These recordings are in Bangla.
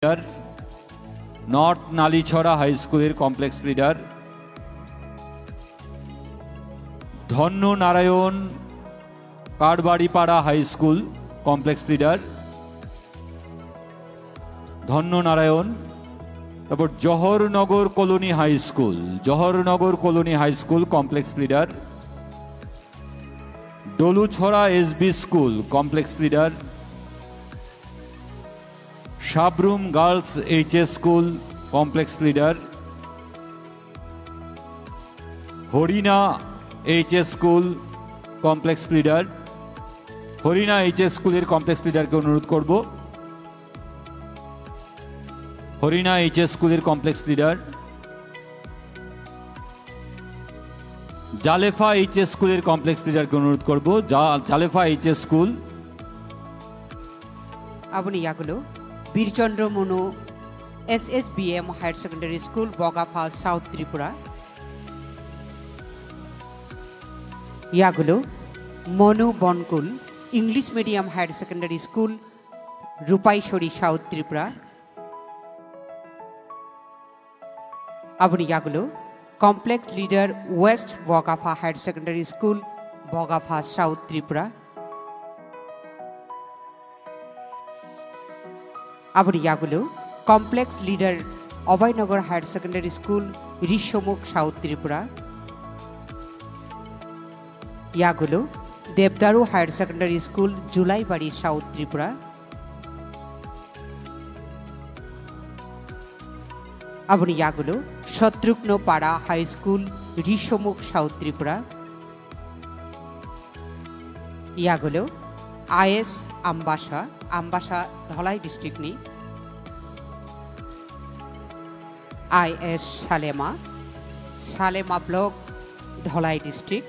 লিডার, নর্থ নালিছড়া হাই স্কুলের complex leader, Dhanya Narayan Karbaripara high school complex leader, Dhanya Narayan. তারপর Jawaharnagar colony high school, Jawaharnagar colony high school complex leader, Dolucherra SB school complex leader, Sabroom girls HS school complex leader, Harina HS school complex leader. Harina HS স্কুলের কমপ্লেক্স লিডারকে অনুরোধ করব। হরিণা এইচএস স্কুলের কমপ্লেক্স লিডার। জালেফা এইচএস স্কুলের কমপ্লেক্স লিডারকে অনুরোধ করব। Jalefa HS school. আপনি ইয়াগুলো Birchandra Manu SSBM higher secondary school Bagafa south Tripura. ইয়াগুলো Manu Bankul English medium higher secondary school Rupaichhari south Tripura. আপনি ইয়াগুলো complex leader west Bagafa higher secondary school Bagafa south Tripura. আপনি ইয়াগুলো complex leader Abhoynagar higher secondary school Rishyamukh south Tripura. ইয়াগুলো Debdaru higher secondary school Julaibari south Tripura. আপনি ইয়াগুলো Shatrughna Para high school Rishyamukh south Tripura. ইয়াগুলো IS আমবাসা, আমবাসা ধলাই ডিস্ট্রিক্ট নি। IS Salema, Salema block Dhalai district.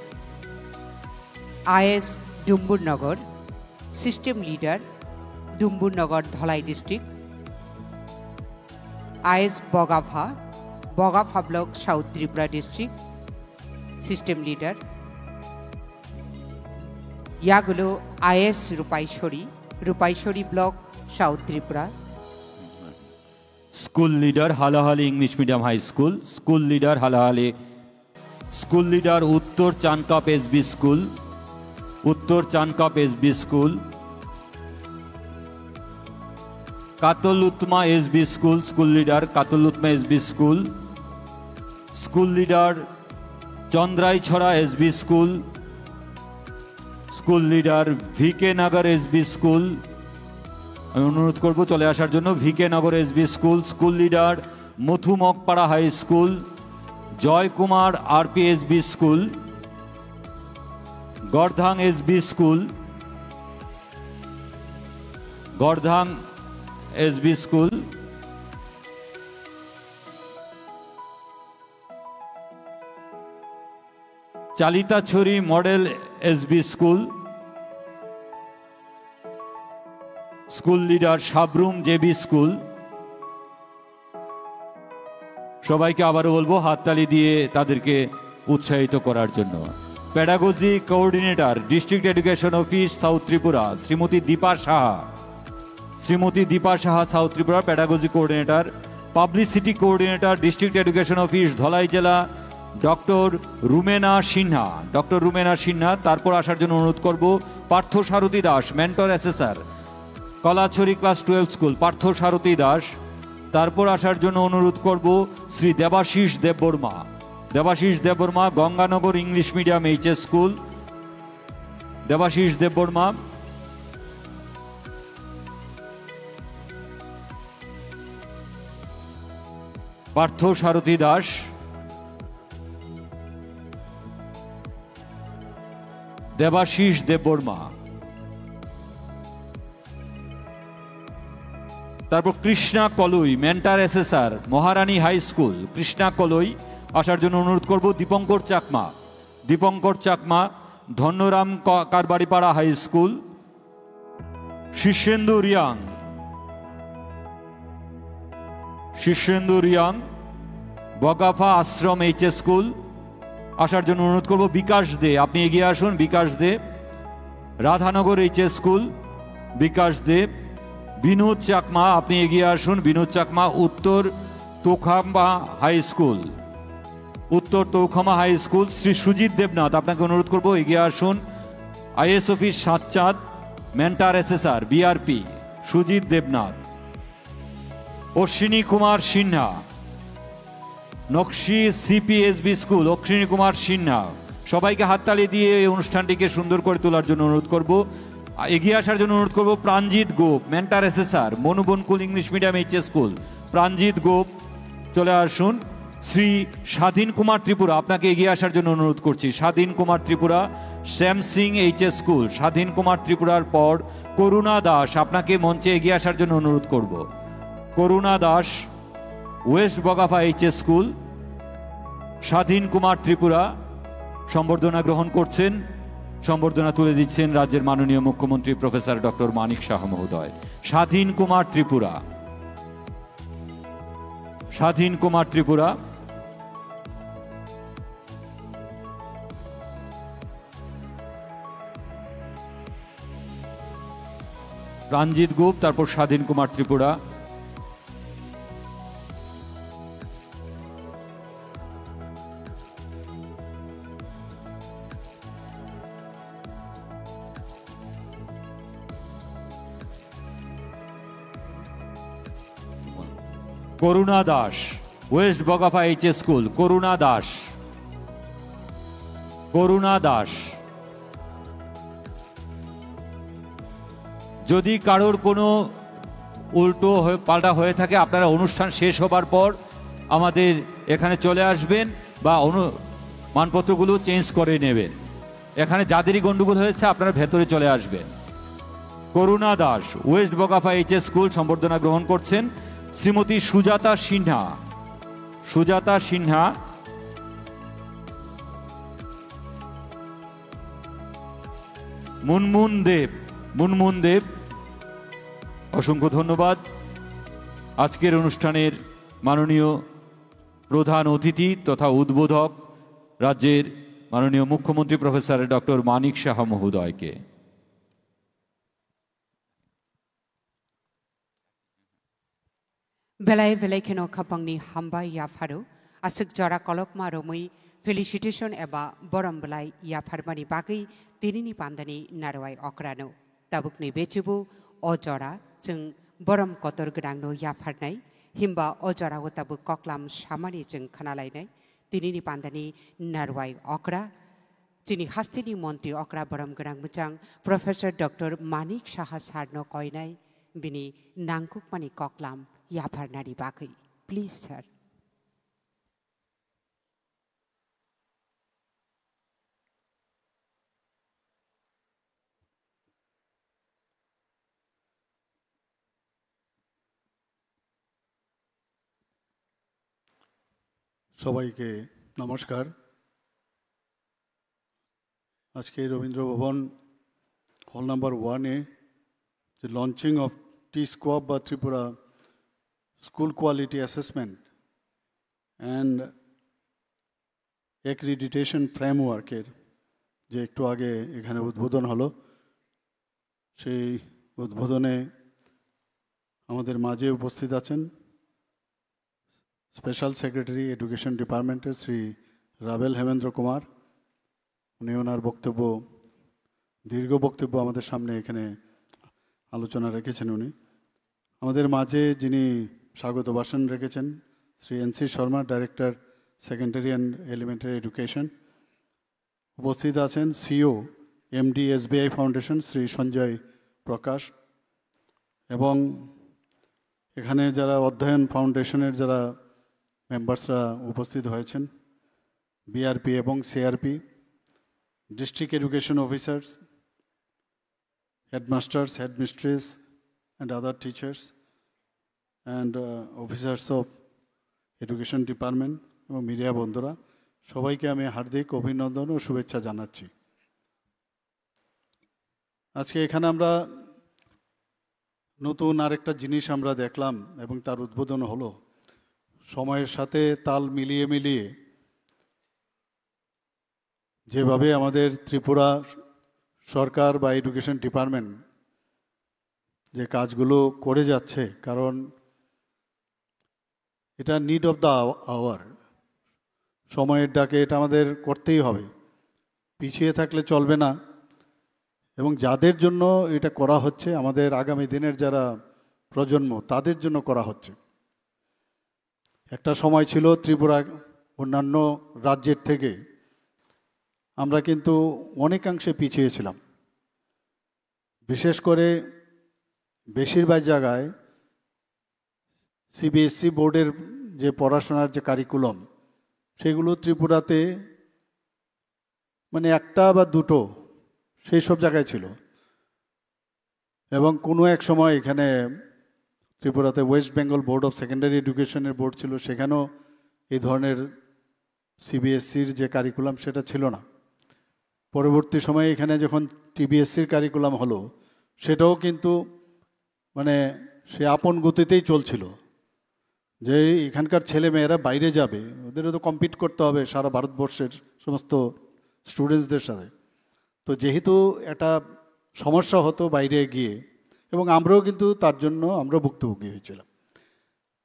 IS Dumburnagar system leader Dumburnagar Dhalai district. IS Bagafa, Bagafa block south Tripura district system leader. ইয়াগুলো IS Rupaichhari, Rupaichhari block south Tripura. School leader Halahali English medium high school, school leader Halahali. School leader Uttar Chankap SB school, Uttar Chankap SB school. Katlutma SB school, school leader Katlutma SB school. School leader Chandraicherra SB school, school leader VK Nagar SB school. আমি অনুরোধ করব চলে আসার জন্য। VK Nagar SB school. School leader Mathumakpara high school, Joykumar RP SB school, Gordhang SB school, Gordhang SB school. Chalitachhari model SB school. School leader Sabroom JB school. সবাইকে আবারও বলবো হাততালি দিয়ে তাদেরকে উৎসাহিত করার জন্য। Pedagogy coordinator district education office south Tripura Shrimati Dipa Saha, Shrimati Dipa Saha south Tripura pedagogy coordinator. Publicity coordinator district education office Dhalai জেলা ডক্টর রুমেনা সিনহা, ডক্টর রুমেনা সিনহা। তারপর আসার জন্য অনুরোধ করব Partha Sarathi Das mentor assessor Kalachhari class 12 school, Partha Sarathi Das. তারপর আসার জন্য অনুরোধ করব Shri Debashis Debbarma, Debashis Debbarma Ganganagar English medium HS school, Debashis Debbarma. Partha Sarathi Das, Debashis Debbarma. তারপর Krishna Kaloi mentor assessor Maharani high school, Krishna Kaloi. আসার জন্য অনুরোধ করব Dipankar Chakma, Dipankar Chakma Dhanyaram Karbaripara high school. Shirshendu Reang, Shirshendu Reang Bagafa Ashram HS school. আসার জন্য অনুরোধ করব বিকাশ দে, আপনি এগিয়ে আসুন। বিকাশ দে রাধানগর এইচএস স্কুল, বিকাশ দে। বিনোদ চাকমা, আপনি এগিয়ে আসুন। বিনোদ চাকমা, উত্তর তোখামা হাই স্কুল, উত্তর তোখামা হাই স্কুল। শ্রী সুজিত দেবনাথ, আপনাকে অনুরোধ করব এগিয়ে আসুন। Is office Satchand, mentor SSR BRP Sujit Debnath. Ashwini Kumar Sinha, নকশি সিপিএসবি স্কুল, অশ্বিনী কুমার সিনহা। সবাইকে হাততালি দিয়ে এই অনুষ্ঠানটিকে সুন্দর করে তোলার জন্য অনুরোধ করব। এগিয়ে আসার জন্য অনুরোধ করব Pranjit Gope, mentor SSR Manubankul English medium HS school. Pranjit Gope চলে আসুন। শ্রী স্বাধীন কুমার ত্রিপুরা, আপনাকে এগিয়ে আসার জন্য অনুরোধ করছি। স্বাধীন কুমার ত্রিপুরা, শ্যাম সিং এইচএস স্কুল। স্বাধীন কুমার ত্রিপুরার পর করুণা দাস, আপনাকে মঞ্চে এগিয়ে আসার জন্য অনুরোধ করব। Karuna Das, west Bagafa HS school. Swadhin Kumar Tripura সম্বর্ধনা গ্রহণ করছেন, সম্বর্ধনা তুলে দিচ্ছেন রাজ্যের মাননীয় মুখ্যমন্ত্রী প্রফেসর ডক্টর মানিক শাহ মহোদয়। স্বাধীন কুমার ত্রিপুরা, স্বাধীন কুমার ত্রিপুরা। প্রাণজিৎ গোপ, তারপর Swadhin Kumar Tripura. Karuna Das, west Bagafa HS school. Karuna Das, Karuna Das. যদি কারোর কোনো উল্টো পাল্টা হয়ে থাকে, আপনারা অনুষ্ঠান শেষ হবার পর আমাদের এখানে চলে আসবেন বা মানপত্রগুলো চেঞ্জ করে নেবেন। এখানে যাদেরই গন্ডগোল হয়েছে আপনারা ভেতরে চলে আসবেন। Karuna Das, west Bagafa HS school, সম্বর্ধনা গ্রহণ করছেন শ্রীমতী সুজাতা সিনহা। সুজাতা সিনহা, মুনমুন দেব, মুনমুন দেব। অসংখ্য ধন্যবাদ। আজকের অনুষ্ঠানের মাননীয় প্রধান অতিথি তথা উদ্বোধক রাজ্যের মাননীয় মুখ্যমন্ত্রী প্রফেসর ডক্টর মানিক শাহ মহোদয়কে। बेलाय बेलायखेनो खापांनि हामबाय याफारो आसक जरा कलकमा रमै फेलिसिटेशन एबा बरम बेलाय याफारमानि बागै तिनिनि पान्दानि नारवाय अक्रानो ताबुकनि बेचुबु अजरा जों बरम कतर गोनांनो याफारनाय हिमबा अजरा ताबु कक्लाम सामानि जों खोनालायनाय तिनिनि पान्दानि नारवाय अक्रा जिनि हास्तिनि मन्त्रि अक्रा बरम गोनां मोजां प्रफेसर डक्टर मानिक शाह सारनो कयनाय बिनि नांकुकमानि कक्लाम याफारनारि बागै प्लिज सर। সবাইকে নমস্কার। আজকে রবীন্দ্র ভবন হল নাম্বার 1-এ যে লঞ্চিং অফ T-SQUAB বা Tripura school quality assessment and accreditation ফ্রেমওয়ার্কের যে একটু আগে এখানে উদ্বোধন হলো, সেই উদ্বোধনে আমাদের মাঝে উপস্থিত আছেন স্পেশাল সেক্রেটারি এডুকেশন ডিপার্টমেন্টের শ্রী রাবেল হেমেন্দ্র কুমার। উনি ওনার বক্তব্য, দীর্ঘ বক্তব্য আমাদের সামনে এখানে আলোচনা রেখেছেন। উনি আমাদের মাঝে যিনি স্বাগত ভাষণ রেখেছেন Shri NC Sharma, director secondary and elementary education. উপস্থিত আছেন CEO MD SBI foundation Shri Sanjay Prakash, এবং এখানে যারা অধ্যয়ন ফাউন্ডেশনের যারা মেম্বার্সরা উপস্থিত হয়েছেন, বিআরপি এবং CRP, district education officers, headmasters, headmistress and other teachers and officers of education department এবং মিডিয়া বন্ধুরা, সবাইকে আমি হার্দিক অভিনন্দন ও শুভেচ্ছা জানাচ্ছি। আজকে এখানে আমরা নতুন আরেকটা জিনিস আমরা দেখলাম এবং তার উদ্বোধন হলো। সময়ের সাথে তাল মিলিয়ে মিলিয়ে যেভাবে আমাদের ত্রিপুরা সরকার বা এডুকেশন ডিপার্টমেন্ট যে কাজগুলো করে যাচ্ছে, কারণ এটা নিড অফ দ্য আওয়ার, সময়ের ডাকে এটা আমাদের করতেই হবে, পিছিয়ে থাকলে চলবে না। এবং যাদের জন্য এটা করা হচ্ছে, আমাদের আগামী দিনের যারা প্রজন্ম, তাদের জন্য করা হচ্ছে। একটা সময় ছিল ত্রিপুরা অন্যান্য রাজ্যের থেকে আমরা কিন্তু অনেকাংশে পিছিয়ে ছিলাম। বিশেষ করে বেশিরভাগ জায়গায় সিবিএসসি বোর্ডের যে পড়াশোনার যে কারিকুলাম, সেগুলো ত্রিপুরাতে মানে একটা বা দুটো সেই সব জায়গায় ছিল। এবং কোনো এক সময় এখানে ত্রিপুরাতে West Bengal board of secondary এডুকেশনের বোর্ড ছিল, সেখানেও এই ধরনের সিবিএসসির যে কারিকুলাম সেটা ছিল না। পরবর্তী সময়ে এখানে যখন টিবিএসসির কারিকুলাম হলো, সেটাও কিন্তু মানে সে আপন গতিতেই চলছিল, যে এখানকার ছেলে মেয়েরা বাইরে যাবে, ওদেরও তো কম্পিট করতে হবে সারা ভারতবর্ষের সমস্ত স্টুডেন্টসদের সাথে। তো যেহেতু একটা সমস্যা হতো বাইরে গিয়ে, এবং আমরাও কিন্তু তার জন্য আমরা ভুক্তভোগী হয়েছিলাম।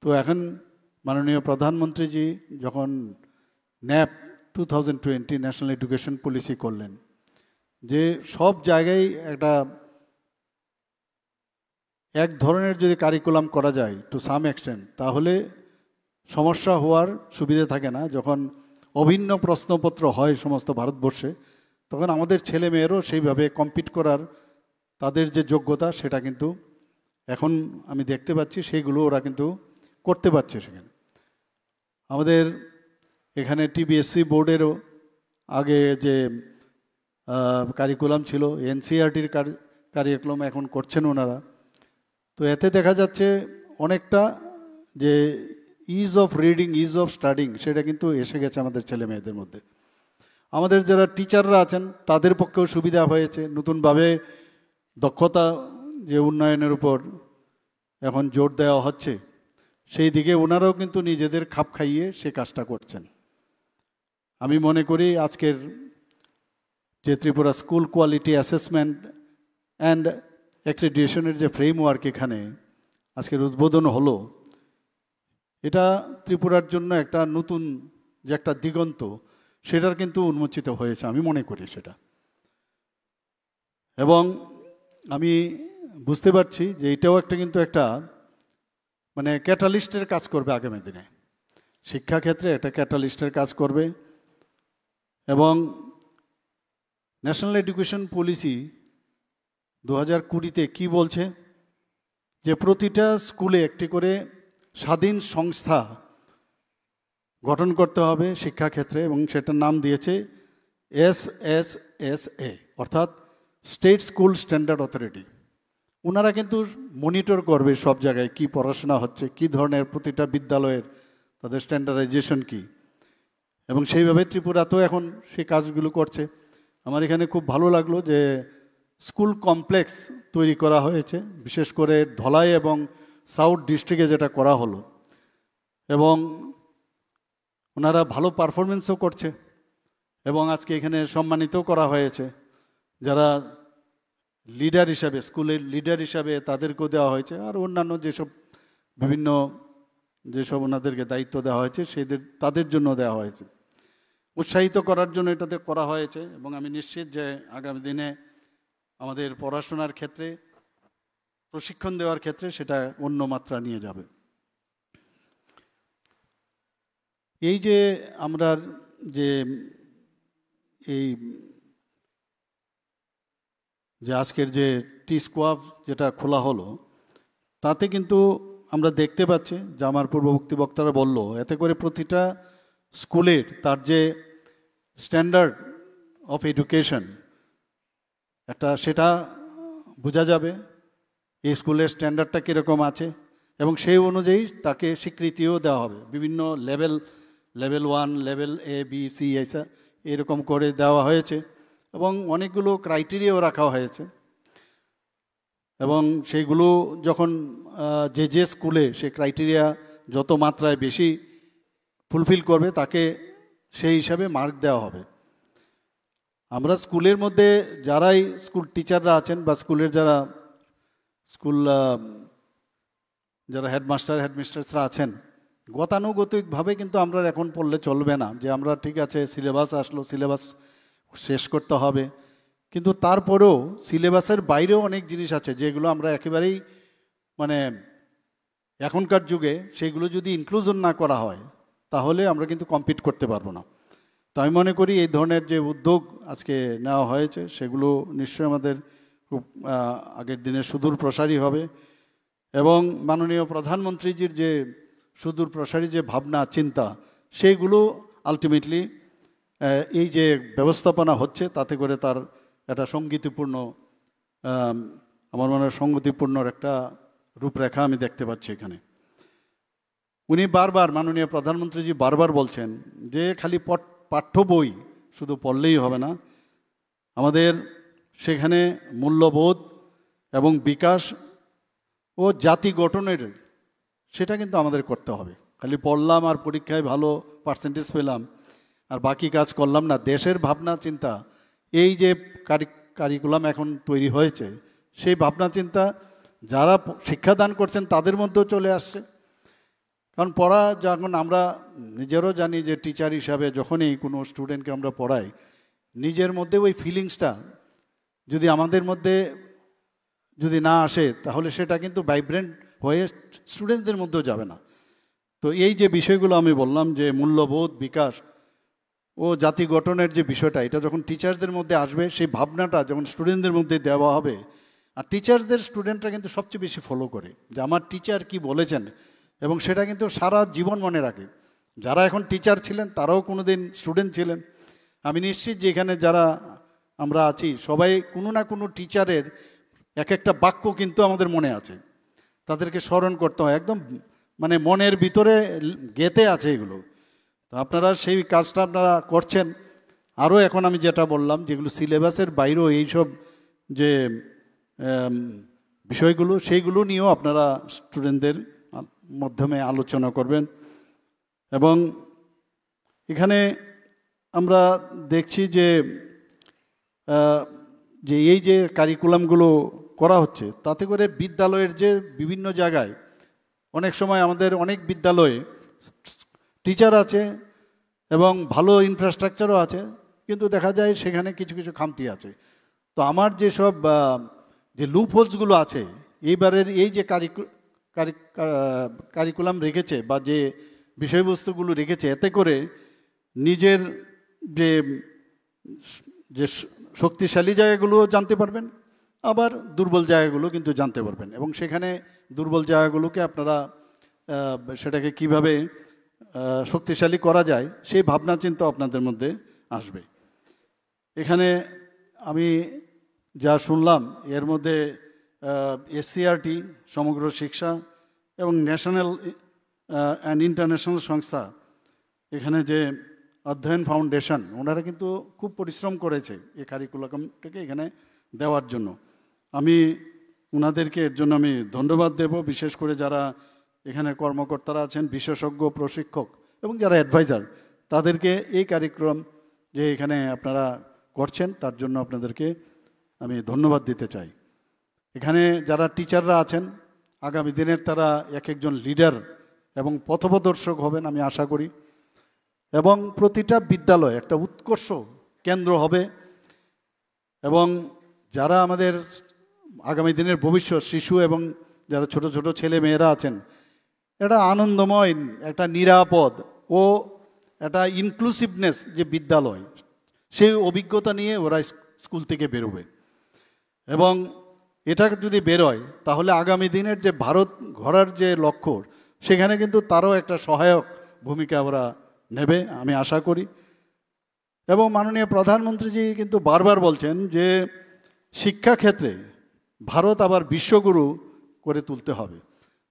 তো এখন মাননীয় প্রধানমন্ত্রীজি যখন ন্যাপ 2020 ন্যাশনাল এডুকেশন পলিসি করলেন, যে সব জায়গায় একটা এক ধরনের যদি কারিকুলাম করা যায় টু সাম এক্সটেন্ট, তাহলে সমস্যা হওয়ার সুবিধা থাকে না। যখন অভিন্ন প্রশ্নপত্র হয় সমস্ত ভারতবর্ষে, তখন আমাদের ছেলে মেয়েরও সেইভাবে কম্পিট করার তাদের যে যোগ্যতা, সেটা কিন্তু এখন আমি দেখতে পাচ্ছি সেইগুলো ওরা কিন্তু করতে পারছে। সেখানে আমাদের এখানে টিবিএসসি বোর্ডেরও আগে যে কারিকুলাম ছিল, এনসিইআরটির কারিকুলাম এখন করছেন ওনারা। তো এতে দেখা যাচ্ছে অনেকটা যে is of reading, is of studying, সেটা কিন্তু এসে গেছে আমাদের ছেলে মেয়েদের মধ্যে। আমাদের যারা টিচাররা আছেন তাদের পক্ষেও সুবিধা হয়েছে, নতুনভাবে দক্ষতা যে উন্নয়নের উপর এখন জোর দেওয়া হচ্ছে, সেই দিকে ওনারাও কিন্তু নিজেদের খাপ খাইয়ে সে কাজটা করছেন। আমি মনে করি আজকের যে Tripura school quality assessment and অ্যাক্রেডিটেশনের যে ফ্রেমওয়ার্ক এখানে আজকের উদ্বোধন হলো, এটা ত্রিপুরার জন্য একটা নতুন যে একটা দিগন্ত, সেটার কিন্তু উন্মোচিত হয়েছে আমি মনে করি সেটা। এবং আমি বুঝতে পারছি যে এটাও একটা কিন্তু একটা মানে ক্যাটালিস্টের কাজ করবে আগামী দিনে, শিক্ষাক্ষেত্রে একটা ক্যাটালিস্টের কাজ করবে। এবং ন্যাশনাল এডুকেশন পলিসি 2020-তে কী বলছে, যে প্রতিটা স্কুলে একটি করে স্বাধীন সংস্থা গঠন করতে হবে শিক্ষাক্ষেত্রে, এবং সেটার নাম দিয়েছে SSSA, অর্থাৎ স্টেট স্কুল স্ট্যান্ডার্ড অথরিটি। ওনারা কিন্তু মনিটর করবে সব জায়গায় কি পড়াশোনা হচ্ছে, কি ধরনের প্রতিটা বিদ্যালয়ের তাদের স্ট্যান্ডার্ডাইজেশন কি, এবং সেইভাবে ত্রিপুরাতেও এখন সেই কাজগুলো করছে। আমার এখানে খুব ভালো লাগলো যে স্কুল কমপ্লেক্স তৈরি করা হয়েছে, বিশেষ করে ধলাই এবং সাউথ ডিস্ট্রিক্টে যেটা করা হলো, এবং ওনারা ভালো পারফরমেন্সও করছে, এবং আজকে এখানে সম্মানিতও করা হয়েছে। যারা লিডার হিসাবে, স্কুলের লিডার হিসাবে তাদেরকেও দেওয়া হয়েছে, আর অন্যান্য যেসব বিভিন্ন যেসব ওনাদেরকে দায়িত্ব দেওয়া হয়েছে তাদের জন্য দেওয়া হয়েছে, উৎসাহিত করার জন্য এটাতে করা হয়েছে। এবং আমি নিশ্চিত যে আগামী দিনে আমাদের পড়াশোনার ক্ষেত্রে, প্রশিক্ষণ দেওয়ার ক্ষেত্রে সেটা অন্য মাত্রা নিয়ে যাবে। এই যে আমরা যে এই যে আজকের যে টি-স্কোয়াব যেটা খোলা হলো, তাতে কিন্তু আমরা দেখতে পাচ্ছি যে আমার পূর্ববর্তী বক্তারা বলল, এতে করে প্রতিটা স্কুলের তার যে স্ট্যান্ডার্ড অফ এডুকেশন একটা, সেটা বোঝা যাবে এই স্কুলের স্ট্যান্ডার্ডটা কীরকম আছে, এবং সেই অনুযায়ী তাকে স্বীকৃতিও দেওয়া হবে। বিভিন্ন level 1, level A, B, C এরকম করে দেওয়া হয়েছে, এবং অনেকগুলো ক্রাইটেরিয়াও রাখা হয়েছে। এবং সেইগুলো যখন যে স্কুলে সে ক্রাইটেরিয়া যত মাত্রায় বেশি ফুলফিল করবে, তাকে সেই হিসাবে মার্ক দেওয়া হবে। আমরা স্কুলের মধ্যে যারাই স্কুল টিচাররা আছেন বা স্কুলের যারা স্কুল যারা হেডমিস্ট্রেসরা আছেন, গতানুগতিকভাবে কিন্তু আমরা এখন পড়লে চলবে না যে আমরা ঠিক আছে সিলেবাস আসলো, সিলেবাস শেষ করতে হবে, কিন্তু তারপরেও সিলেবাসের বাইরেও অনেক জিনিস আছে যেগুলো আমরা একেবারেই মানে এখনকার যুগে সেগুলো যদি ইনক্লুশন না করা হয় তাহলে আমরা কিন্তু কম্পিট করতে পারবো না। তো আমি মনে করি এই ধরনের যে উদ্যোগ আজকে নেওয়া হয়েছে সেগুলো নিশ্চয়ই আমাদের খুব আগের দিনে সুদূর প্রসারী হবে, এবং মাননীয় প্রধানমন্ত্রীজির যে সুদূর প্রসারী যে ভাবনা চিন্তা সেইগুলো আলটিমেটলি এই যে ব্যবস্থাপনা হচ্ছে তাতে করে তার একটা সঙ্গীতিপূর্ণ আমার মনে হয় সঙ্গতিপূর্ণ একটা রূপরেখা আমি দেখতে পাচ্ছি এখানে। উনি বারবার মাননীয় প্রধানমন্ত্রীজি বারবার বলছেন যে খালি পাঠ্য বই শুধু পড়লেই হবে না, আমাদের সেখানে মূল্যবোধ এবং বিকাশ ও জাতি গঠনের সেটা কিন্তু আমাদের করতে হবে। খালি পড়লাম আর পরীক্ষায় ভালো পার্সেন্টেজ পেলাম আর বাকি কাজ করলাম না, দেশের ভাবনা চিন্তা এই যে কারিকুলাম এখন তৈরি হয়েছে সেই ভাবনা চিন্তা যারা শিক্ষাদান করছেন তাদের মধ্যেও চলে আসছে। কারণ পড়া যখন আমরা নিজেরও জানি যে টিচার হিসাবে যখনই কোনো স্টুডেন্টকে আমরা পড়াই, নিজের মধ্যে ওই ফিলিংসটা যদি আমাদের মধ্যে যদি না আসে তাহলে সেটা কিন্তু ভাইব্রেন্ট হয়ে স্টুডেন্টদের মধ্যেও যাবে না। তো এই যে বিষয়গুলো আমি বললাম যে মূল্যবোধ বিকাশ ও জাতি গঠনের যে বিষয়টা, এটা যখন টিচারদের মধ্যে আসবে সেই ভাবনাটা যখন স্টুডেন্টদের মধ্যে দেওয়া হবে, আর টিচারদের স্টুডেন্টরা কিন্তু সবচেয়ে বেশি ফলো করে যে আমার টিচার কি বলেছেন, এবং সেটা কিন্তু সারা জীবন মনে রাখে। যারা এখন টিচার ছিলেন তারাও কোনো দিন স্টুডেন্ট ছিলেন। আমি নিশ্চিত যে এখানে যারা আমরা আছি সবাই কোনো না কোনো টিচারের এক একটা বাক্য কিন্তু আমাদের মনে আছে, তাদেরকে স্মরণ করতে হয়, একদম মানে মনের ভিতরে গেঁথে আছে এগুলো। তো আপনারা সেই কাজটা আপনারা করছেন। আরও এখন আমি যেটা বললাম যেগুলো সিলেবাসের বাইরেও এইসব যে বিষয়গুলো সেইগুলো নিয়েও আপনারা স্টুডেন্টদের মাধ্যমে আলোচনা করবেন। এবং এখানে আমরা দেখছি যে এই যে কারিকুলামগুলো করা হচ্ছে তাতে করে বিদ্যালয়ের যে বিভিন্ন জায়গায় অনেক সময় আমাদের অনেক বিদ্যালয়ে টিচার আছে এবং ভালো ইনফ্রাস্ট্রাকচারও আছে, কিন্তু দেখা যায় সেখানে কিছু কিছু খামতি আছে। তো আমার যেসব যে লুপ হোলসগুলো আছে এইবারের এই যে কারিকুলাম রেখেছে বা যে বিষয়বস্তুগুলো রেখেছে, এতে করে নিজের যে যে শক্তিশালী জায়গাগুলোও জানতে পারবেন, আবার দুর্বল জায়গাগুলো কিন্তু জানতে পারবেন, এবং সেখানে দুর্বল জায়গাগুলোকে আপনারা সেটাকে কিভাবে শক্তিশালী করা যায় সেই ভাবনা চিন্তা আপনাদের মধ্যে আসবে। এখানে আমি যা শুনলাম এর মধ্যে এসসিআরটি সমগ্র শিক্ষা এবং ন্যাশনাল অ্যান্ড ইন্টারন্যাশনাল সংস্থা, এখানে যে অধ্যয়ন ফাউন্ডেশন, ওনারা কিন্তু খুব পরিশ্রম করেছে এই কারিকুলামটাকে এখানে দেওয়ার জন্য। আমি ওনাদেরকে এর জন্য আমি ধন্যবাদ দেব। বিশেষ করে যারা এখানে কর্মকর্তারা আছেন, বিশেষজ্ঞ প্রশিক্ষক এবং যারা অ্যাডভাইজার, তাদেরকে এই কারিক্রম যে এখানে আপনারা করছেন তার জন্য আপনাদেরকে আমি ধন্যবাদ দিতে চাই। এখানে যারা টিচাররা আছেন আগামী দিনের তারা এক একজন লিডার এবং পথপ্রদর্শক হবেন আমি আশা করি, এবং প্রতিটা বিদ্যালয় একটা উৎকর্ষ কেন্দ্র হবে, এবং যারা আমাদের আগামী দিনের ভবিষ্যৎ শিশু এবং যারা ছোট ছোট ছেলে মেয়েরা আছেন, এটা আনন্দময় একটা নিরাপদ ও একটা ইনক্লুসিভনেস যে বিদ্যালয়, সেই অভিজ্ঞতা নিয়ে ওরা স্কুল থেকে বেরোবে। এবং এটা যদি বেরোয় তাহলে আগামী দিনের যে ভারত গড়ার যে লক্ষ্য, সেখানে কিন্তু তারও একটা সহায়ক ভূমিকা ওরা নেবে আমি আশা করি। এবং মাননীয় প্রধানমন্ত্রীজি কিন্তু বারবার বলছেন যে শিক্ষাক্ষেত্রে ভারত আবার বিশ্বগুরু করে তুলতে হবে।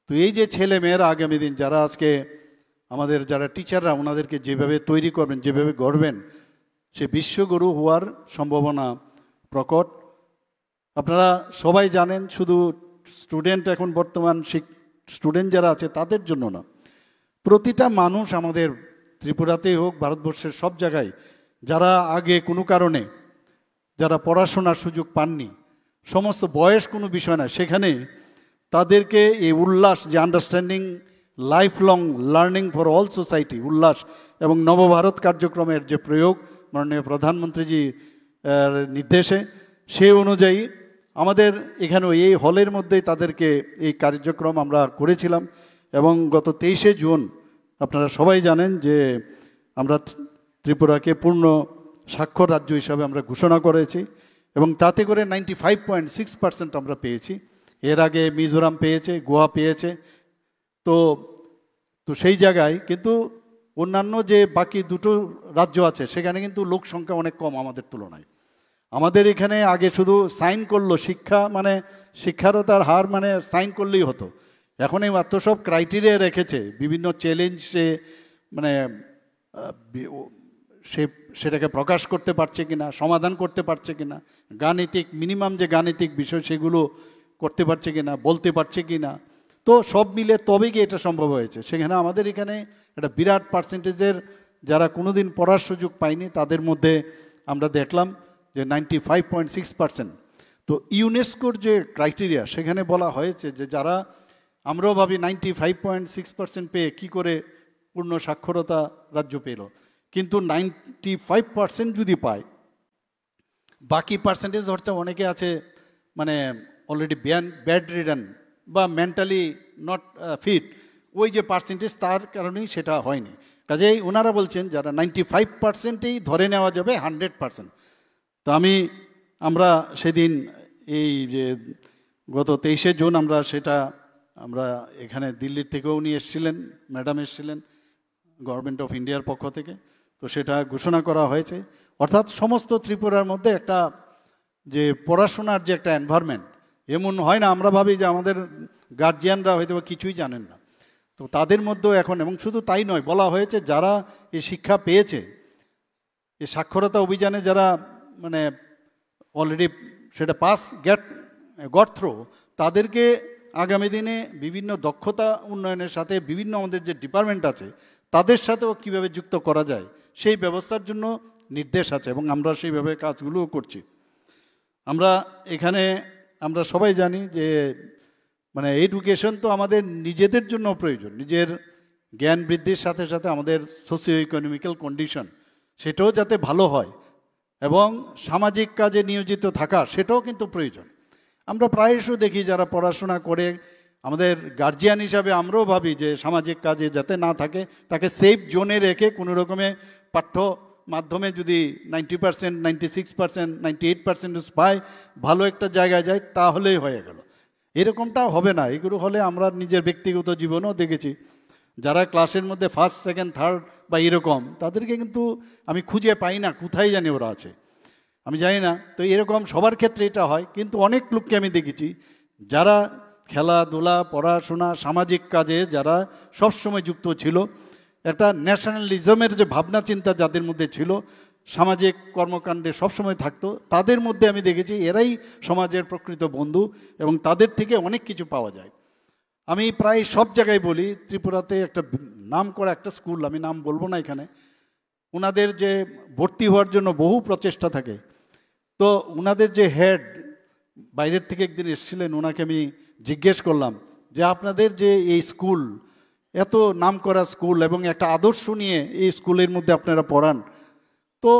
তো এই যে ছেলে মেয়েরা আগামী দিন যারা আজকে আমাদের যারা টিচাররা ওনাদেরকে যেভাবে তৈরি করবেন, যেভাবে গড়বেন, সে বিশ্বগুরু হওয়ার সম্ভাবনা প্রকট। আপনারা সবাই জানেন শুধু স্টুডেন্ট এখন বর্তমান স্টুডেন্ট যারা আছে তাদের জন্য না, প্রতিটা মানুষ আমাদের ত্রিপুরাতেই হোক ভারতবর্ষের সব জায়গায় যারা আগে কোনো কারণে যারা পড়াশোনার সুযোগ পাননি, সমস্ত বয়স কোনো বিষয় না, সেখানে তাদেরকে এই উল্লাস, যে understanding life long learning for all society উল্লাস এবং নবভারত কার্যক্রমের যে প্রয়োগ মাননীয় প্রধানমন্ত্রীজি নির্দেশে, সেই অনুযায়ী আমাদের এখানে এই হলের মধ্যেই তাদেরকে এই কার্যক্রম আমরা করেছিলাম। এবং গত 23শে জুন আপনারা সবাই জানেন যে আমরা ত্রিপুরাকে পূর্ণ স্বাক্ষর রাজ্য হিসাবে আমরা ঘোষণা করেছি এবং তাতে করে 95.6% আমরা পেয়েছি। এর আগে মিজোরাম পেয়েছে, গোয়া পেয়েছে। তো সেই জায়গায় কিন্তু অন্যান্য যে বাকি দুটো রাজ্য আছে সেখানে কিন্তু লোক সংখ্যা অনেক কম আমাদের তুলনায়। আমাদের এখানে আগে শুধু সাইন করলো, মানে শিক্ষারতার হার মানে সাইন করলেই হতো। এখন এই মাত্র সব ক্রাইটেরিয়া রেখেছে, বিভিন্ন চ্যালেঞ্জ সে মানে সেটাকে প্রকাশ করতে পারছে কিনা, সমাধান করতে পারছে কিনা, গাণিতিক মিনিমাম যে গাণিতিক বিষয় সেগুলো করতে পারছে কিনা, বলতে পারছে কিনা। তো সব মিলে তবে গিয়ে এটা সম্ভব হয়েছে। সেখানে আমাদের এখানে একটা বিরাট পার্সেন্টেজের যারা কোনোদিন পড়ার সুযোগ পায়নি তাদের মধ্যে আমরা দেখলাম যে 95.6%। তো ইউনেস্কোর যে ক্রাইটেরিয়া সেখানে বলা হয়েছে যে যারা, আমরাও ভাবি 95.6% পেয়ে কি করে পূর্ণ সাক্ষরতা রাজ্য পেল, কিন্তু 95% যদি পায়, বাকি পার্সেন্টেজ হচ্ছে অনেকে আছে মানে অলরেডি ব্যাড রিডান বা মেন্টালি নট ফিট, ওই যে পার্সেন্টেজ তার কারণেই সেটা হয়নি। কাজেই ওনারা বলছেন যারা 95%ই ধরে নেওয়া যাবে 100%। তো আমরা সেদিন এই যে গত 23শে জুন আমরা এখানে দিল্লির থেকেও উনি এসেছিলেন, ম্যাডাম এসেছিলেন গভর্নমেন্ট অফ ইন্ডিয়ার পক্ষ থেকে। তো সেটা ঘোষণা করা হয়েছে, অর্থাৎ সমস্ত ত্রিপুরার মধ্যে একটা যে পড়াশোনার যে একটা এনভায়রনমেন্ট, এমন হয় না আমরা ভাবি যে আমাদের গার্জিয়ানরা হয়তো কিছুই জানেন না, তো তাদের মধ্যেও এখন, এবং শুধু তাই নয়, বলা হয়েছে যারা এই শিক্ষা পেয়েছে, এই সাক্ষরতা অভিযানে যারা মানে অলরেডি সেটা গট থ্রো, তাদেরকে আগামী দিনে বিভিন্ন দক্ষতা উন্নয়নের সাথে বিভিন্ন আমাদের যে ডিপার্টমেন্ট আছে তাদের সাথেও কীভাবে যুক্ত করা যায় সেই ব্যবস্থার জন্য নির্দেশ আছে এবং আমরা সেইভাবে কাজগুলোও করছি। আমরা সবাই জানি যে মানে এডুকেশন তো আমাদের নিজেদের জন্য প্রয়োজন, নিজের জ্ঞান বৃদ্ধির সাথে সাথে আমাদের সোশিও ইকোনমিক্যাল কন্ডিশন সেটাও যাতে ভালো হয় এবং সামাজিক কাজে নিয়োজিত থাকা সেটাও কিন্তু প্রয়োজন। আমরা প্রায়শই দেখি যারা পড়াশোনা করে, আমাদের গার্জিয়ান হিসাবে আমরাও ভাবি যে সামাজিক কাজে যাতে না থাকে তাকে সেফ জোনে রেখে কোনো রকমে পাঠ্য মাধ্যমে যদি 90%, 96%, 98% পায়, ভালো একটা জায়গায় যায়, তাহলেই হয়ে গেল। এরকমটা হবে না। এগুলো হলে আমরা নিজের ব্যক্তিগত জীবনেও দেখেছি যারা ক্লাসের মধ্যে ফার্স্ট, সেকেন্ড, থার্ড বা এরকম, তাদেরকে কিন্তু আমি খুঁজে পাই না, কোথায় জানি ওরা আছে, আমি জানি না। তো এরকম সবার ক্ষেত্রে এটা হয়, কিন্তু অনেক লোককে আমি দেখেছি যারা খেলাধুলা, পড়াশোনা, সামাজিক কাজে যারা সবসময় যুক্ত ছিল, একটা ন্যাশনালিজমের যে ভাবনা চিন্তা যাদের মধ্যে ছিল, সামাজিক কর্মকাণ্ডে সবসময় থাকতো, তাদের মধ্যে আমি দেখেছি এরাই সমাজের প্রকৃত বন্ধু এবং তাদের থেকে অনেক কিছু পাওয়া যায়। আমি প্রায় সব জায়গায় বলি, ত্রিপুরাতে একটা নাম করা একটা স্কুল, আমি নাম বলবো না এখানে, ওনাদের যে ভর্তি হওয়ার জন্য বহু প্রচেষ্টা থাকে। তো ওনাদের যে হেড বাইরের থেকে একদিন এসেছিলেন, ওনাকে আমি জিজ্ঞেস করলাম যে আপনাদের যে এই স্কুল, এত নাম করা স্কুল এবং একটা আদর্শ নিয়ে এই স্কুলের মধ্যে আপনারা পড়ান, তো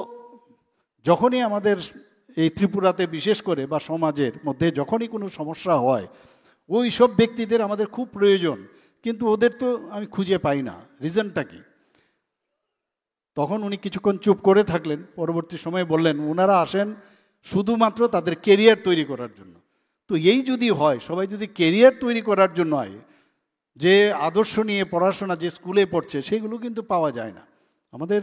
যখনই আমাদের এই ত্রিপুরাতে বিশেষ করে বা সমাজের মধ্যে যখনই কোনো সমস্যা হয়, ওই সব ব্যক্তিদের আমাদের খুব প্রয়োজন, কিন্তু ওদের তো আমি খুঁজে পাই না, রিজনটা কি? তখন উনি কিছুক্ষণ চুপ করে থাকলেন, পরবর্তী সময়ে বললেন ওনারা আসেন শুধুমাত্র তাদের কেরিয়ার তৈরি করার জন্য। তো এই যদি হয়, সবাই যদি কেরিয়ার তৈরি করার জন্য হয়, যে আদর্শ নিয়ে পড়াশোনা যে স্কুলে পড়ছে সেগুলো কিন্তু পাওয়া যায় না। আমাদের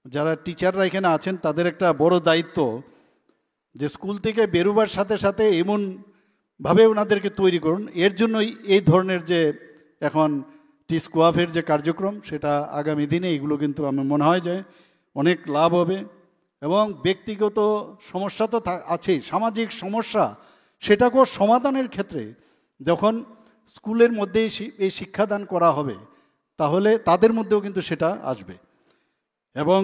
যারা টিচাররা এখানে আছেন তাদের একটা বড় দায়িত্ব যে স্কুল থেকে বেরোবার সাথে সাথে এমনভাবে ওনাদেরকে তৈরি করুন। এর জন্যই এই ধরনের যে এখন টিস্কোয়াফের যে কার্যক্রম, সেটা আগামী দিনে এগুলো কিন্তু আমার মনে হয় যে অনেক লাভ হবে। এবং ব্যক্তিগত সমস্যা তো আছেই, সামাজিক সমস্যা সেটাকেও সমাধানের ক্ষেত্রে যখন স্কুলের মধ্যেই এই শিক্ষাদান করা হবে, তাহলে তাদের মধ্যেও কিন্তু সেটা আসবে। এবং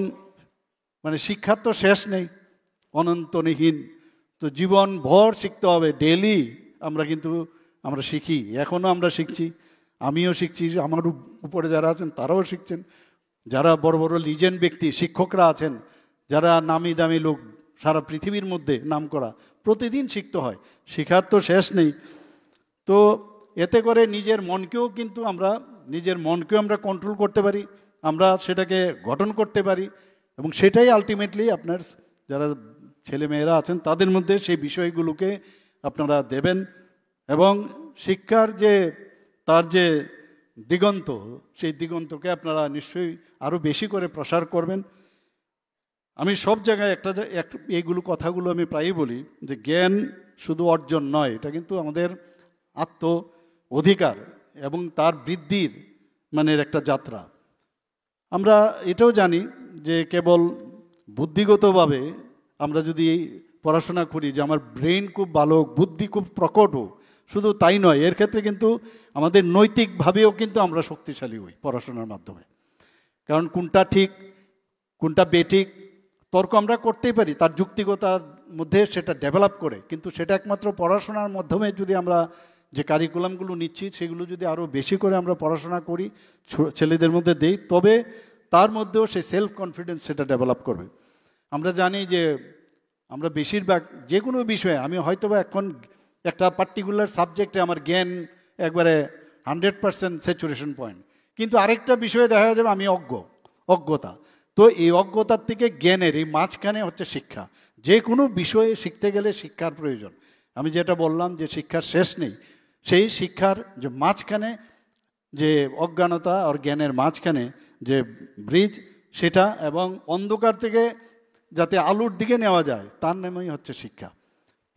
মানে শিক্ষার তো শেষ নেই, অনন্তহীন, তো জীবন ভর শিখতে হবে। ডেলি আমরা কিন্তু আমরা শিখি, এখনও আমরা শিখছি, আমিও শিখছি, আমার উপরে যারা আছেন তারাও শিখছেন, যারা বড় বড় লিজেন্ড ব্যক্তি শিক্ষকরা আছেন, যারা নামি দামি লোক সারা পৃথিবীর মধ্যে নাম করা, প্রতিদিন শিখতে হয়, শেখার তো শেষ নেই। তো এতে করে নিজের মনকেও আমরা কন্ট্রোল করতে পারি, আমরা সেটাকে গঠন করতে পারি, এবং সেটাই আলটিমেটলি আপনার যারা ছেলেমেয়েরা আছেন তাদের মধ্যে সেই বিষয়গুলোকে আপনারা দেবেন, এবং শিক্ষার তার যে দিগন্ত, সেই দিগন্তকে আপনারা নিশ্চয়ই আরও বেশি করে প্রসার করবেন। আমি সব জায়গায় এইগুলো কথাগুলো আমি প্রায়ই বলি যে জ্ঞান শুধু অর্জন নয়, এটা কিন্তু আমাদের আত্ম অধিকার এবং তার বৃদ্ধির একটা যাত্রা। আমরা এটাও জানি যে কেবল বুদ্ধিগতভাবে আমরা যদি পড়াশোনা করি যে আমার ব্রেন খুব ভালো, বুদ্ধি খুব প্রকট হোক, শুধু তাই নয়, এর ক্ষেত্রে কিন্তু আমাদের নৈতিকভাবেও কিন্তু আমরা শক্তিশালী হই পড়াশোনার মাধ্যমে। কারণ কোনটা ঠিক কোনটা বেঠিক তর্ক আমরা করতেই পারি, তার যুক্তিগতার মধ্যে সেটা ডেভেলপ করে, কিন্তু সেটা একমাত্র পড়াশোনার মাধ্যমে যদি আমরা যে কারিকুলামগুলো নিচ্ছি সেগুলো যদি আরও বেশি করে আমরা পড়াশোনা করি, ছেলেদের মধ্যে দেই, তবে তার মধ্যেও সেই সেলফ কনফিডেন্স সেটা ডেভেলপ করবে। আমরা জানি যে আমরা বেশিরভাগ যে কোনো বিষয়ে, আমি হয়তোবা এখন একটা পার্টিকুলার সাবজেক্টে আমার জ্ঞান একবারে 100% স্যাচুরেশন পয়েন্ট, কিন্তু আরেকটা বিষয়ে দেখা যাবে আমি অজ্ঞতা। তো এই অজ্ঞতার থেকে জ্ঞানের এই মাঝখানে হচ্ছে শিক্ষা। যে কোনো বিষয়ে শিখতে গেলে শিক্ষার প্রয়োজন। আমি যেটা বললাম যে শিক্ষার শেষ নেই, সেই শিক্ষার যে মাঝখানে যে অজ্ঞানতা আর জ্ঞানের মাঝখানে যে ব্রিজ সেটা, এবং অন্ধকার থেকে যাতে আলোর দিকে নেওয়া যায় তার নামই হচ্ছে শিক্ষা।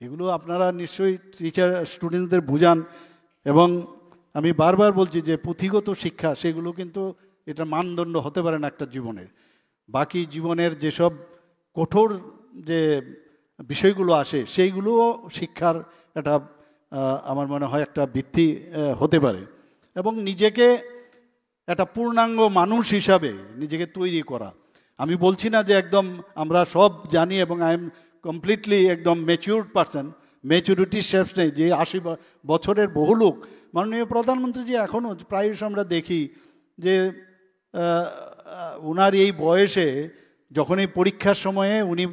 এগুলো আপনারা নিশ্চয়ই টিচার স্টুডেন্টসদের বুঝান, এবং আমি বারবার বলছি যে পুঁথিগত শিক্ষা সেগুলো কিন্তু এটা মানদণ্ড হতে পারে না একটা জীবনের। বাকি জীবনের যেসব কঠোর যে বিষয়গুলো আসে সেইগুলোও শিক্ষার একটা আমার মনে হয় একটা ভিত্তি হতে পারে, এবং নিজেকে একটা পূর্ণাঙ্গ মানুষ হিসাবে নিজেকে তৈরি করা। আমি বলছি না যে একদম আমরা সব জানি এবং আই এম কমপ্লিটলি একদম ম্যাচিউরড পারসন, ম্যাচুরিটি শেষ নেই, যে 80 বছরের বহু লোক, মাননীয় প্রধানমন্ত্রীজি এখনও প্রায়শ আমরা দেখি যে ওনার এই বয়সে যখন এই পরীক্ষার সময়ে উনি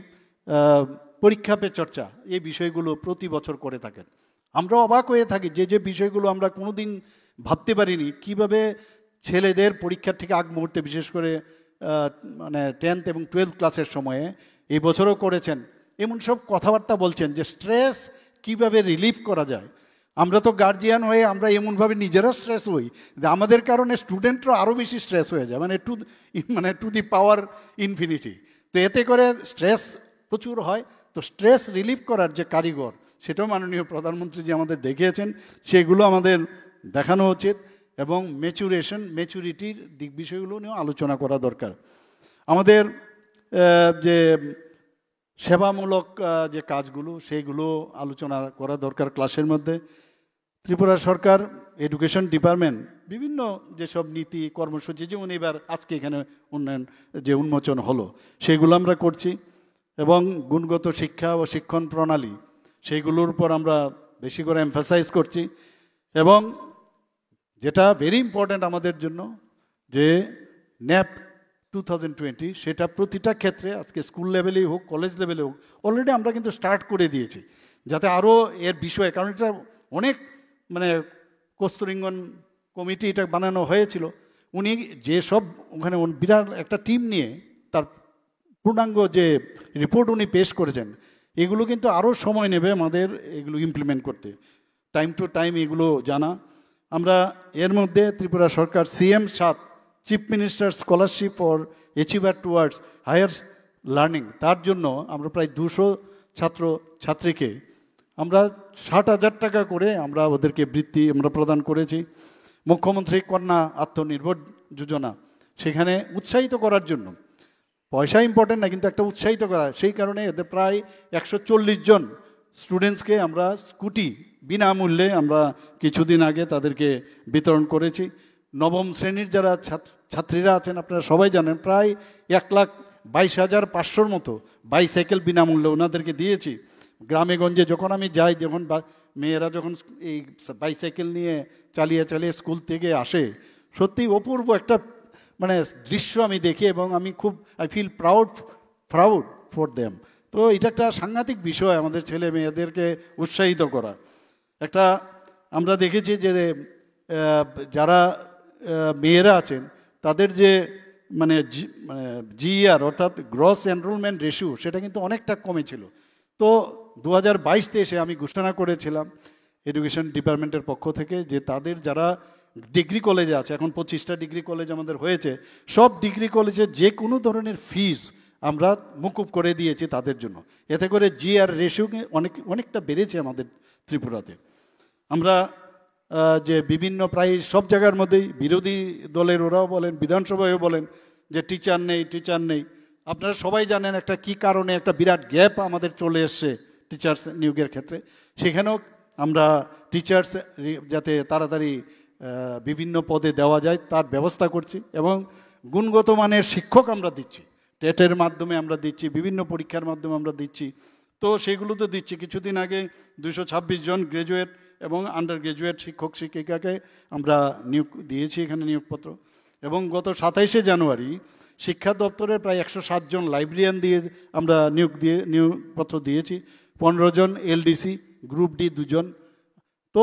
পরীক্ষা পে চর্চা এই বিষয়গুলো প্রতি বছর করে থাকেন। আমরা অবাক হয়ে থাকি যে বিষয়গুলো আমরা কোনোদিন ভাবতে পারিনি, কিভাবে ছেলেদের পরীক্ষার ঠিক আগ মুহূর্তে, বিশেষ করে 10th এবং 12th ক্লাসের সময়ে এই বছরও করেছেন, এমন সব কথাবার্তা বলছেন যে স্ট্রেস কিভাবে রিলিফ করা যায়। আমরা তো গার্জিয়ান হয়ে আমরা এমনভাবে নিজেরা স্ট্রেস হই যে আমাদের কারণে স্টুডেন্টরা আরও বেশি স্ট্রেস হয়ে যায়, টু দি পাওয়ার ইনফিনিটি। তো এতে করে স্ট্রেস প্রচুর হয়। তো স্ট্রেস রিলিফ করার যে কারিগর সেটাও মাননীয় প্রধানমন্ত্রী যে আমাদের দেখিয়েছেন, সেগুলো আমাদের দেখানো উচিত, এবং ম্যাচুরিটির দিক বিষয়গুলো নিয়েও আলোচনা করা দরকার। আমাদের যে সেবামূলক যে কাজগুলো সেইগুলো আলোচনা করা দরকার ক্লাসের মধ্যে। ত্রিপুরা সরকার এডুকেশন ডিপার্টমেন্ট বিভিন্ন যেসব নীতি কর্মসূচি, যেমন এবার আজকে এখানে উন্মোচন হলো, সেগুলো আমরা করছি, এবং গুণগত শিক্ষা ও শিক্ষণ প্রণালী সেইগুলোর উপর আমরা বেশি করে এমফাসাইজ করছি, এবং যেটা ভেরি ইম্পর্ট্যান্ট আমাদের জন্য যে ন্যাপ 2020 সেটা প্রতিটা ক্ষেত্রে, আজকে স্কুল লেভেলেই হোক কলেজ লেভেলে হোক, অলরেডি আমরা কিন্তু স্টার্ট করে দিয়েছি, যাতে আরও এর বিষয়ে, কারণ এটা অনেক কস্তুরীঙ্গন কমিটি এটা বানানো হয়েছিল, উনি যে সব ওখানে বিরাট একটা টিম নিয়ে তার পূর্ণাঙ্গ যে রিপোর্ট উনি পেশ করেছেন, এগুলো কিন্তু আরও সময় নেবে আমাদের এগুলো ইমপ্লিমেন্ট করতে, টাইম টু টাইম এগুলো জানা। আমরা এর মধ্যে ত্রিপুরা সরকার CM7 chief minister scholarship for achiever towards higher learning, তার জন্য আমরা প্রায় 200 ছাত্র ছাত্রীকে আমরা 60,000 টাকা করে আমরা ওদেরকে বৃত্তি আমরা প্রদান করেছি। মুখ্যমন্ত্রী কন্যা আত্মনির্ভর যোজনা, সেখানে উৎসাহিত করার জন্য, পয়সা ইম্পর্টেন্ট না কিন্তু একটা উৎসাহিত করা, সেই কারণে এদের প্রায় 140 জন স্টুডেন্টসকে আমরা স্কুটি বিনামূল্যে আমরা কিছুদিন আগে তাদেরকে বিতরণ করেছি। নবম শ্রেণীর যারা ছাত্রীরা আছেন আপনারা সবাই জানেন, প্রায় 1,22,500 মতো বাইসাইকেল বিনামূল্যে ওনাদেরকে দিয়েছি। গ্রামে গঞ্জে যখন আমি যাই, যখন মেয়েরা যখন এই বাইসাইকেল নিয়ে চালিয়ে চালিয়ে স্কুল থেকে আসে, সত্যি অপূর্ব একটা মানে দৃশ্য আমি দেখি এবং আমি খুব I feel proud for them. তো এটা একটা সাংঘাতিক বিষয়, আমাদের ছেলে মেয়েদেরকে উৎসাহিত করা। একটা আমরা দেখেছি যে যারা মেয়েরা আছেন তাদের যে মানে জিইআর অর্থাৎ গ্রস এনরোলমেন্ট রেশিও সেটা কিন্তু অনেকটা কমেছিল। তো 2022-তে এসে আমি ঘোষণা করেছিলাম এডুকেশন ডিপার্টমেন্টের পক্ষ থেকে যে তাদের যারা ডিগ্রি কলেজে আছে, এখন 25টা ডিগ্রি কলেজ আমাদের হয়েছে, সব ডিগ্রি কলেজে যে কোনো ধরনের ফিজ আমরা মুকুব করে দিয়েছি তাদের জন্য। এতে করে জিইআর রেশিও অনেকটা বেড়েছে আমাদের ত্রিপুরাতে। আমরা যে বিভিন্ন প্রায় সব জায়গার মধ্যেই বিরোধী দলের ওরাও বলেন, বিধানসভায়ও বলেন যে টিচার নেই। আপনারা সবাই জানেন একটা কি কারণে একটা বিরাট গ্যাপ আমাদের চলে এসছে টিচার্স নিয়োগের ক্ষেত্রে। সেখানেও আমরা টিচার্স যাতে তাড়াতাড়ি বিভিন্ন পদে দেওয়া যায় তার ব্যবস্থা করছি এবং গুণগত মানের শিক্ষক আমরা দিচ্ছি, টেটের মাধ্যমে আমরা দিচ্ছি, বিভিন্ন পরীক্ষার মাধ্যমে আমরা দিচ্ছি। তো সেগুলো তো দিচ্ছি। কিছুদিন আগে 226 জন গ্র্যাজুয়েট এবং আন্ডার গ্র্যাজুয়েট শিক্ষক শিক্ষিকাকে আমরা নিয়োগ দিয়েছি এখানে নিয়োগপত্র। এবং গত 27শে জানুয়ারি শিক্ষা দপ্তরের প্রায় 107 জন লাইব্রেরিয়ান দিয়ে আমরা নিয়োগপত্র দিয়েছি, 15 জন এলডিসি, গ্রুপ ডি 2 জন। তো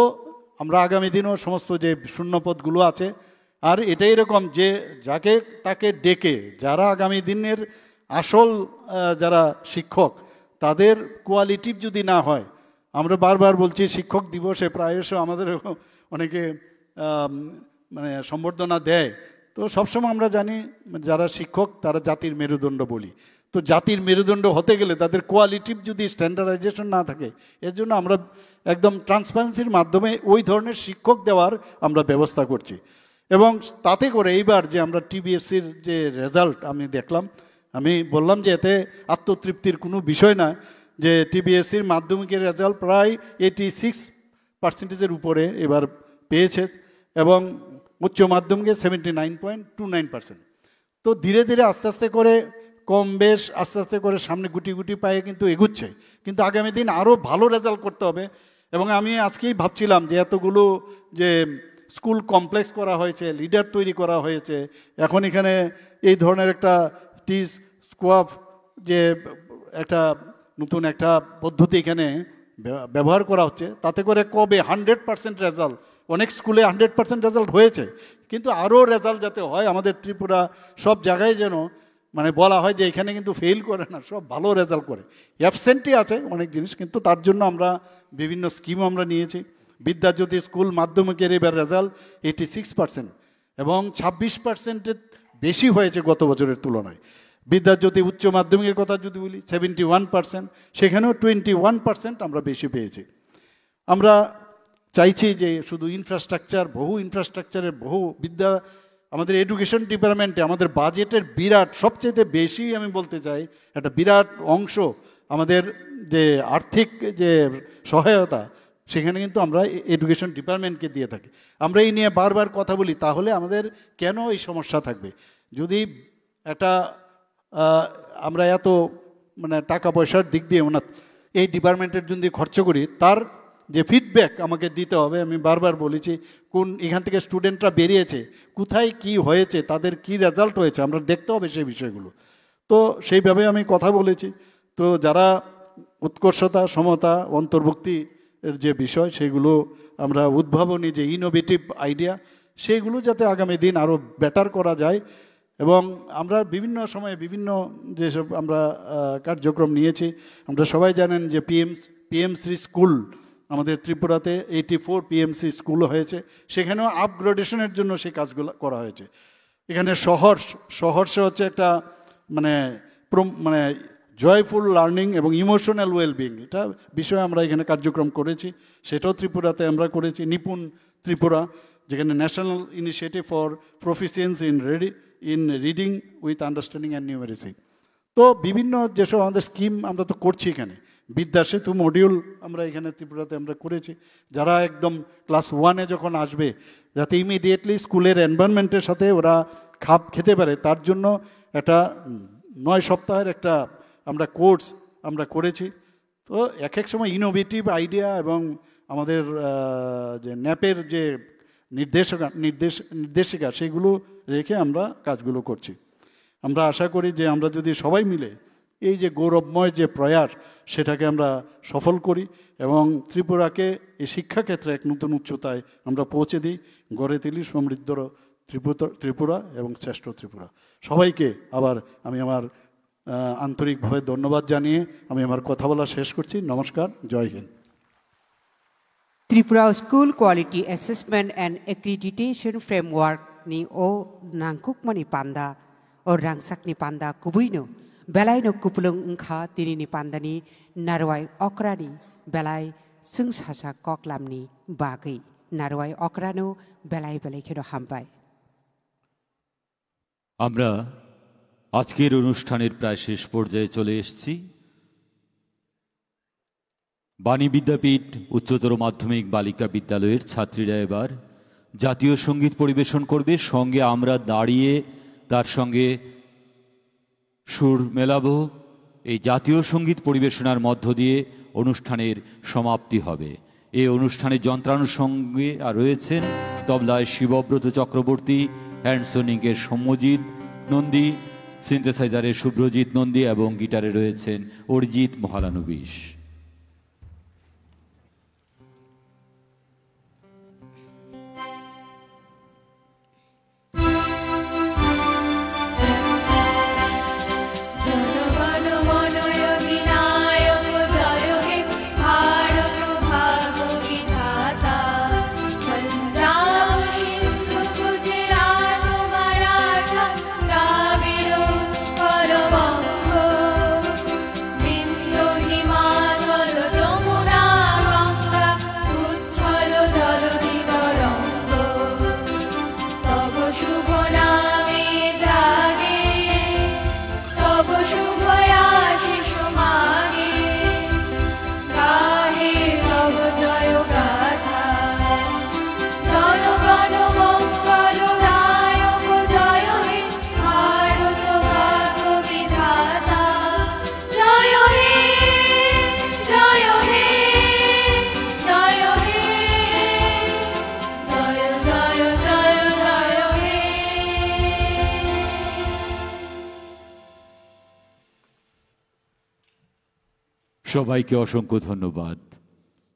আমরা আগামী দিনও সমস্ত যে শূন্যপদগুলো আছে, আর এটাই এরকম যে যাকে তাকে ডেকে যারা আগামী দিনের আসল যারা শিক্ষক তাদের কোয়ালিটিভ যদি না হয়, আমরা বারবার বলছি শিক্ষক দিবসে প্রায়শ আমাদের অনেকে মানে সম্বর্ধনা দেয়। তো সবসময় আমরা জানি যারা শিক্ষক তারা জাতির মেরুদণ্ড বলি। তো জাতির মেরুদণ্ড হতে গেলে তাদের কোয়ালিটিভ যদি স্ট্যান্ডার্ডাইজেশন না থাকে, এর জন্য আমরা একদম ট্রান্সপারেন্সির মাধ্যমে ওই ধরনের শিক্ষক দেওয়ার আমরা ব্যবস্থা করছি। এবং তাতে করে এইবার যে আমরা টিবিএসসির যে রেজাল্ট আমি দেখলাম, আমি বললাম যে এতে আত্মতৃপ্তির কোনো বিষয় না, যে টিবিএসসির মাধ্যমিকের রেজাল্ট প্রায় 86% উপরে এবার পেয়েছে এবং উচ্চ মাধ্যমিকে 79.29%। তো ধীরে ধীরে আস্তে আস্তে করে কম বেশ আস্তে আস্তে করে সামনে গুটি গুটি পায়ে কিন্তু এগুচ্ছে, কিন্তু আগামী দিন আরও ভালো রেজাল্ট করতে হবে। এবং আমি আজকেই ভাবছিলাম যে এতগুলো যে স্কুল কমপ্লেক্স করা হয়েছে, লিডার তৈরি করা হয়েছে, এখন এখানে এই ধরনের একটা টিস স্কোয়াফ যে একটা নতুন একটা পদ্ধতি এখানে ব্যবহার করা হচ্ছে, তাতে করে কবে 100% রেজাল্ট, অনেক স্কুলে 100% রেজাল্ট হয়েছে, কিন্তু আরও রেজাল্ট যাতে হয় আমাদের ত্রিপুরা সব জায়গায় যেন মানে বলা হয় যে এখানে কিন্তু ফেল করে না, সব ভালো রেজাল্ট করে। অ্যাবসেন্টই আছে অনেক জিনিস, কিন্তু তার জন্য আমরা বিভিন্ন স্কিম আমরা নিয়েছি। বিদ্যাজ্যোতি স্কুল মাধ্যমিকের এবার রেজাল্ট 86% এবং 26% বেশি হয়েছে গত বছরের তুলনায়। বিদ্যাজ্যোতি উচ্চ মাধ্যমিকের কথা যদি বলি 71%, সেখানেও 21% আমরা বেশি পেয়েছি। আমরা চাইছি যে শুধু ইনফ্রাস্ট্রাকচার, বহু আমাদের এডুকেশন ডিপার্টমেন্টে আমাদের বাজেটের বিরাট সবচেয়ে বেশি আমি বলতে চাই একটা বিরাট অংশ আমাদের যে আর্থিক যে সহায়তা সেখানে কিন্তু আমরা এডুকেশন ডিপার্টমেন্টকে দিয়ে থাকি। আমরা এই নিয়ে বারবার কথা বলি, তাহলে আমাদের কেন এই সমস্যা থাকবে যদি একটা আমরা এত মানে টাকা পয়সার দিক দিয়ে এই ডিপার্টমেন্টের জন্য খরচ করি, তার যে ফিডব্যাক আমাকে দিতে হবে। আমি বারবার বলেছি এখান থেকে স্টুডেন্টরা বেরিয়েছে, কোথায় কি হয়েছে, তাদের কি রেজাল্ট হয়েছে, আমরা দেখতে হবে সেই বিষয়গুলো। তো সেইভাবে আমি কথা বলেছি। তো যারা উৎকর্ষতা, সমতা, অন্তর্ভুক্তি এর যে বিষয় সেগুলো আমরা উদ্ভাবনী যে ইনোভেটিভ আইডিয়া সেইগুলো যাতে আগামী দিন আরও বেটার করা যায়। এবং আমরা বিভিন্ন সময়ে বিভিন্ন যেসব আমরা কার্যক্রম নিয়েছি, আমরা সবাই জানেন যে পিএমসি স্কুল আমাদের ত্রিপুরাতে 84 পিএমসি স্কুল হয়েছে, সেখানেও আপগ্রেডেশনের জন্য সেই কাজগুলো করা হয়েছে। এখানে সহর্ষে হচ্ছে একটা মানে জয়ফুল লার্নিং এবং ইমোশনাল ওয়েলবিং, এটা বিষয়ে আমরা এখানে কার্যক্রম করেছি, সেটাও ত্রিপুরাতে আমরা করেছি। নিপুণ ত্রিপুরা, যেখানে national initiative for proficiency in reading with understanding and numeracy. তো বিভিন্ন যেসব আমাদের স্কিম আমরা তো করছি, এখানে বিদ্যাসেতু মডিউল আমরা এখানে ত্রিপুরাতে আমরা করেছি, যারা একদম ক্লাস 1-এ যখন আসবে যাতে ইমিডিয়েটলি স্কুলের এনভায়রনমেন্টের সাথে ওরা খাপ খেতে পারে, তার জন্য একটা 9 সপ্তাহের একটা আমরা কোর্স আমরা করেছি। তো এক এক সময় ইনোভেটিভ আইডিয়া এবং আমাদের যে ন্যাপের যে নির্দেশিকা সেগুলো রেখে আমরা কাজগুলো করছি। আমরা আশা করি যে আমরা যদি সবাই মিলে এই যে গৌরবময় যে প্রয়াস সেটাকে আমরা সফল করি এবং ত্রিপুরাকে এই শিক্ষাক্ষেত্রে এক নতুন উচ্চতায় আমরা পৌঁছে দিই, গড়ে তুলি সমৃদ্ধ ত্রিপুরা এবং শ্রেষ্ঠ ত্রিপুরা। সবাইকে আবার আমি আমার আন্তরিকভাবে ধন্যবাদ জানিয়ে আমি আমার কথা বলা শেষ করছি। নমস্কার, Jai Hind. Tripura school quality assessment and accreditation framework नि ओ नांगकुकमानि पान्दा ओ रांसाकनि पान्दा कुबुइनो बेलायनो कुपलुं उंखा तिनिनि पान्दानि नारवाय अक्रानि बेलाय सोंसासा कक्लामनि बागै नारवाय अक्रानो बेलाय बेलायखेनो हामबाय। আমরা আজকের অনুষ্ঠানের প্রায় শেষ পর্যায়ে চলে এসেছি। বাণী বিদ্যাপীঠ উচ্চতর মাধ্যমিক বালিকা বিদ্যালয়ের ছাত্রীরা এবার জাতীয় সঙ্গীত পরিবেশন করবে। সঙ্গে আমরা দাঁড়িয়ে তার সঙ্গে সুর মেলাবো। এই জাতীয় সঙ্গীত পরিবেশনার মধ্য দিয়ে অনুষ্ঠানের সমাপ্তি হবে। এই অনুষ্ঠানে যন্ত্রানুষঙ্গে রয়েছেন তবলায় শিবব্রত চক্রবর্তী, হ্যান্ডসোনিংয়ের সৌম্যজিৎ নন্দী, সিনথেসাইজারে শুভ্রজিৎ নন্দী এবং গিটারে রয়েছেন অরিজিৎ মহালানবিশ। সবাইকে অসংখ্য ধন্যবাদ।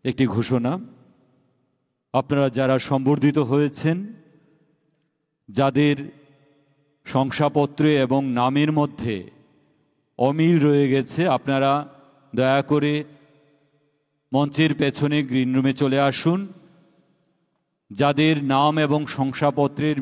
একটি ঘোষণা, আপনারা যারা সম্বর্ধিত হয়েছেন, যাদের শংসাপত্রে এবং নামের মধ্যে অমিল রয়ে গেছে, আপনারা দয়া করে মঞ্চের পেছনে গ্রিন রুমে চলে আসুন। যাদের নাম এবং শংসাপত্রের